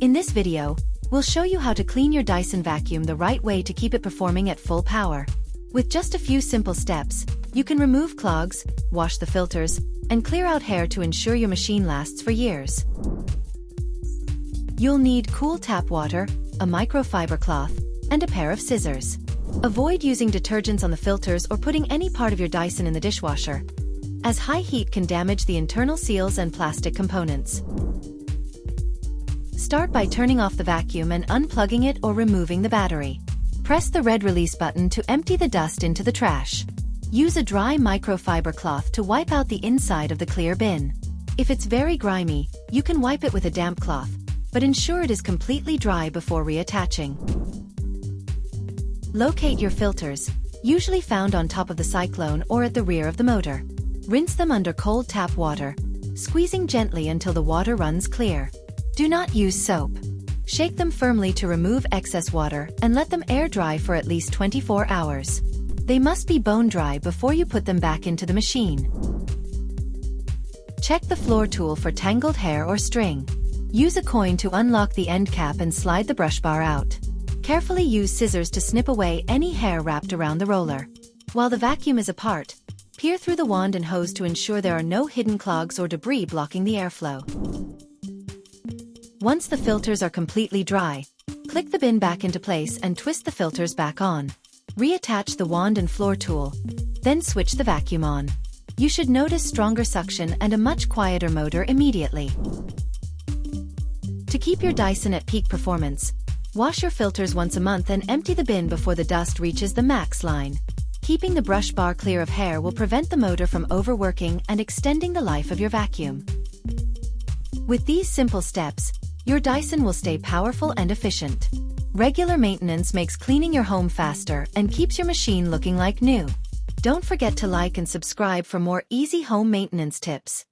In this video, we'll show you how to clean your Dyson vacuum the right way to keep it performing at full power. With just a few simple steps, you can remove clogs, wash the filters, and clear out hair to ensure your machine lasts for years. You'll need cool tap water, a microfiber cloth, and a pair of scissors. Avoid using detergents on the filters or putting any part of your Dyson in the dishwasher, as high heat can damage the internal seals and plastic components. Start by turning off the vacuum and unplugging it or removing the battery. Press the red release button to empty the dust into the trash. Use a dry microfiber cloth to wipe out the inside of the clear bin. If it's very grimy, you can wipe it with a damp cloth, but ensure it is completely dry before reattaching. Locate your filters, usually found on top of the cyclone or at the rear of the motor. Rinse them under cold tap water, squeezing gently until the water runs clear. Do not use soap. Shake them firmly to remove excess water and let them air dry for at least 24 hours. They must be bone dry before you put them back into the machine. Check the floor tool for tangled hair or string. Use a coin to unlock the end cap and slide the brush bar out. Carefully use scissors to snip away any hair wrapped around the roller. While the vacuum is apart, peer through the wand and hose to ensure there are no hidden clogs or debris blocking the airflow. Once the filters are completely dry, click the bin back into place and twist the filters back on. Reattach the wand and floor tool, then switch the vacuum on. You should notice stronger suction and a much quieter motor immediately. To keep your Dyson at peak performance, wash your filters once a month and empty the bin before the dust reaches the max line. Keeping the brush bar clear of hair will prevent the motor from overworking and extending the life of your vacuum. With these simple steps, your Dyson will stay powerful and efficient. Regular maintenance makes cleaning your home faster and keeps your machine looking like new. Don't forget to like and subscribe for more easy home maintenance tips.